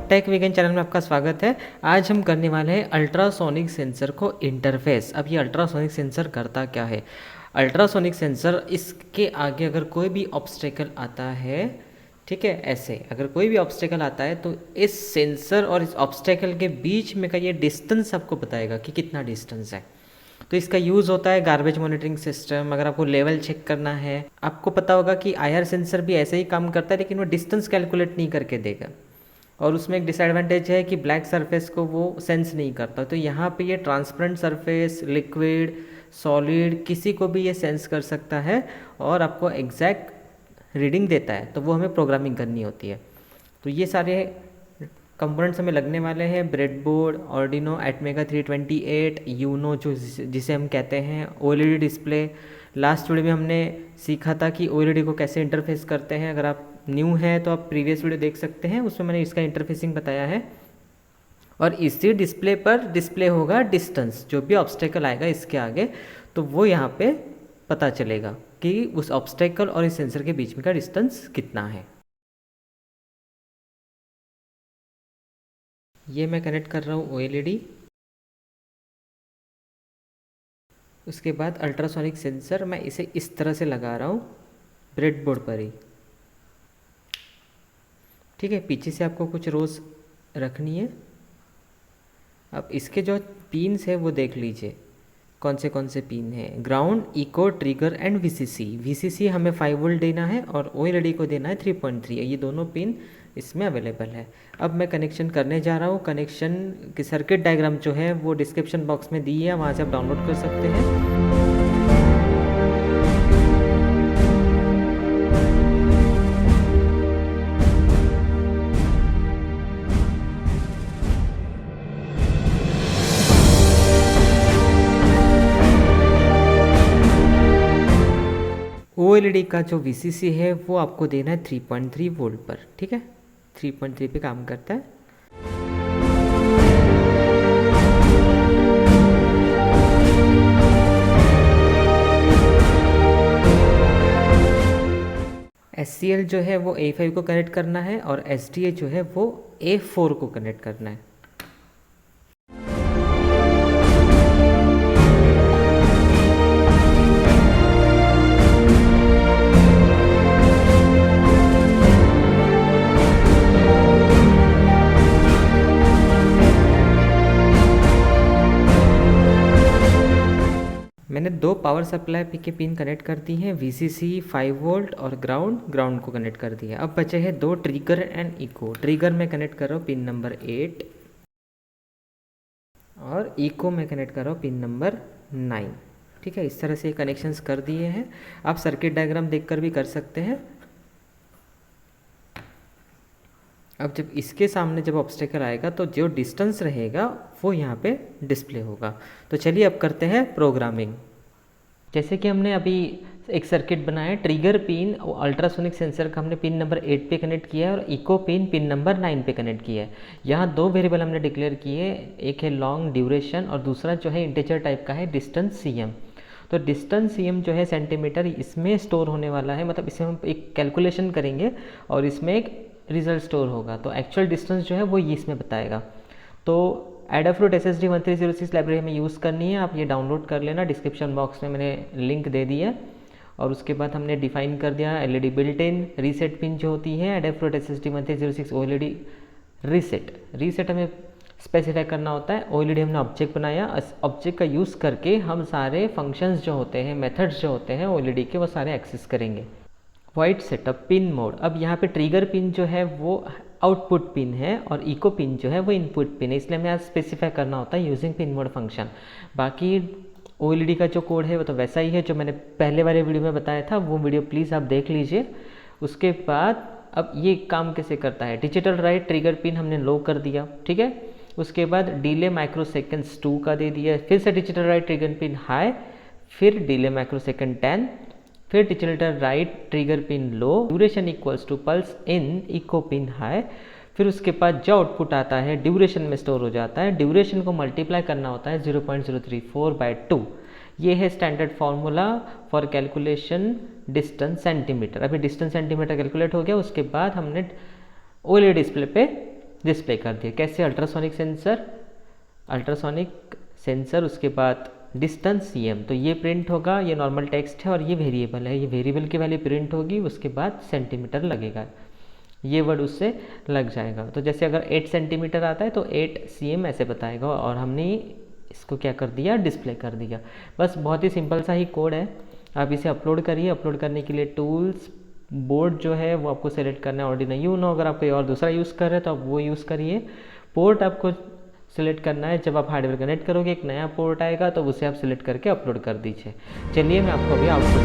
Take vegan channel में आपका स्वागत है। आज हम करने वाले हैं अल्ट्रासोनिक सेंसर को इंटरफेस। अब ये अल्ट्रासोनिक सेंसर करता क्या है? अल्ट्रासोनिक सेंसर, इसके आगे अगर कोई भी ऑब्स्टेकल आता है, ठीक है, ऐसे अगर कोई भी ऑब्स्टेकल आता है तो इस सेंसर और इस ऑब्स्टेकल के बीच में का ये डिस्टेंस आपको बताएगा कि कितना डिस्टेंस है। तो इसका यूज़ होता है गार्बेज मॉनिटरिंग सिस्टम। अगर आपको लेवल चेक करना है, आपको पता होगा कि IR सेंसर भी ऐसे ही काम करता है, लेकिन वो डिस्टेंस कैलकुलेट नहीं करके देगा। और उसमें एक डिसएडवांटेज है कि ब्लैक सरफेस को वो सेंस नहीं करता। तो यहाँ पे ये ट्रांसपेरेंट सरफेस, लिक्विड, सॉलिड, किसी को भी ये सेंस कर सकता है और आपको एग्जैक्ट रीडिंग देता है। तो वो हमें प्रोग्रामिंग करनी होती है। तो ये सारे कंपोनेंट्स हमें लगने वाले हैं। ब्रेडबोर्ड, आर्डिनो एटमेगा 328, यूनो जो जिसे हम कहते हैं, OLED डिस्प्ले। लास्ट वीडियो में हमने सीखा था कि OLED को कैसे इंटरफेस करते हैं। अगर आप न्यू हैं तो आप प्रीवियस वीडियो देख सकते हैं, उसमें मैंने इसका इंटरफेसिंग बताया है। और इसी डिस्प्ले पर डिस्प्ले होगा डिस्टेंस, जो भी ऑब्स्टेकल आएगा इसके आगे, तो वो यहाँ पे पता चलेगा कि उस ऑब्स्टेकल और इस सेंसर के बीच में का डिस्टेंस कितना है। ये मैं कनेक्ट कर रहा हूँ OLED। उसके बाद अल्ट्रासोनिक सेंसर मैं इसे इस तरह से लगा रहा हूँ ब्रेडबोर्ड पर ही, ठीक है। पीछे से आपको कुछ रोज रखनी है। अब इसके जो पिन्स है वो देख लीजिए कौन से पिन है। Ground, echo, trigger and VCC। VCC हमें 5 वोल्ट देना है और OLED को देना है 3.3। ये दोनों पिन इसमें अवेलेबल है। अब मैं कनेक्शन करने जा रहा हूँ। कनेक्शन की सर्किट डायग्राम जो है वो डिस्क्रिप्शन बॉक्स में दी है, वहाँ से आप डाउनलोड कर सकते हैं। OLED का जो VCC है वो आपको देना है 3.3 वोल्ट पर, ठीक है। 3.3 पे काम करता है। SCL जो है वो A5 को कनेक्ट करना है और SDA जो है वो A4 को कनेक्ट करना है। मैंने 2 पावर सप्लाई के पिन कनेक्ट कर दी हैं। VCC 5 वोल्ट और ग्राउंड को कनेक्ट कर दिया। अब बचे हैं 2 ट्रिगर एंड इको। ट्रिगर में कनेक्ट कर रहा हूँ पिन नंबर 8 और इको में कनेक्ट कर रहा हूँ पिन नंबर 9, ठीक है। इस तरह से कनेक्शंस कर दिए हैं। आप सर्किट डायग्राम देखकर भी कर सकते हैं। अब जब इसके सामने जब ऑब्स्टेकल आएगा तो जो डिस्टेंस रहेगा वो यहाँ पे डिस्प्ले होगा। तो चलिए अब करते हैं प्रोग्रामिंग। जैसे कि हमने अभी एक सर्किट बनाया है। ट्रिगर पिन अल्ट्रासोनिक सेंसर का हमने पिन नंबर 8 पे कनेक्ट किया है और इको पिन नंबर 9 पे कनेक्ट किया है। यहाँ 2 वेरिएबल हमने डिक्लेयर किए, एक है लॉन्ग ड्यूरेशन और दूसरा जो है इंटीजर टाइप का है डिस्टेंस CM। तो डिस्टेंस CM जो है सेंटीमीटर, इसमें स्टोर होने वाला है। मतलब इसमें हम एक कैलकुलेशन करेंगे और इसमें एक रिजल्ट स्टोर होगा। तो एक्चुअल डिस्टेंस जो है वो ये इसमें बताएगा। तो एडाफ्रूट SSD 1306 लाइब्रेरी हमें यूज़ करनी है। आप ये डाउनलोड कर लेना, डिस्क्रिप्शन बॉक्स में मैंने लिंक दे दिया। और उसके बाद हमने डिफाइन कर दिया LED built in. Reset pin जो होती है एडाफ्रूट SSD 1306 OLED रीसेट हमें स्पेसिफाई करना होता है। OLED हमने ऑब्जेक्ट बनाया, ऑब्जेक्ट का यूज़ करके हम सारे फंक्शंस जो होते हैं, मेथड्स जो होते हैं OLED के, वो सारे एक्सेस करेंगे। White setup pin mode. अब यहाँ पे ट्रिगर पिन जो है वो आउटपुट पिन है और इको पिन जो है वो इनपुट पिन है, इसलिए हमें यहाँ स्पेसिफाई करना होता है यूजिंग पिन मोड फंक्शन। बाकी OLED का जो कोड है वो तो वैसा ही है जो मैंने पहले वाले वीडियो में बताया था, वो वीडियो प्लीज़ आप देख लीजिए। उसके बाद अब ये काम कैसे करता है। डिजिटल राइट ट्रिगर पिन हमने लो कर दिया, ठीक है। उसके बाद डिले माइक्रोसेकेंड्स 2 का दे दिया। फिर से digital write trigger pin high, फिर डिले माइक्रोसेकेंड 10, फिर digital write trigger pin low, duration equals to pulse in, echo pin high. फिर उसके बाद जो आउटपुट आता है ड्यूरेशन में स्टोर हो जाता है। ड्यूरेशन को मल्टीप्लाई करना होता है 0.034/2। ये है standard formula for calculation distance centimetre. अभी डिस्टेंस सेंटीमीटर कैलकुलेट हो गया। उसके बाद हमने OLED डिस्प्ले पे डिस्प्ले कर दिया। कैसे? अल्ट्रासोनिक सेंसर, उसके बाद डिस्टेंस सीएम, तो ये प्रिंट होगा, ये नॉर्मल टेक्स्ट है और ये वेरिएबल है, ये वेरिएबल की वैल्यू प्रिंट होगी, उसके बाद सेंटीमीटर लगेगा, ये वर्ड उससे लग जाएगा। तो जैसे अगर 8 सेंटीमीटर आता है तो 8 cm ऐसे बताएगा, और हमने इसको क्या कर दिया, डिस्प्ले कर दिया। बस बहुत ही सिंपल सा ही कोड है। आप इसे अपलोड करिए। अपलोड करने के लिए टूल्स, बोर्ड जो है वो आपको सेलेक्ट करना है, ऑर्डिनो यूनो। अगर आप कोई और दूसरा यूज़ कर रहे हैं तो आप वो यूज़ करिए। पोर्ट आपको सेलेक्ट करना है, जब आप हार्डवेयर कनेक्ट करोगे एक नया पोर्ट आएगा तो उसे आप सेलेक्ट करके अपलोड कर दीजिए। चलिए मैं आपको अभी आउटपुट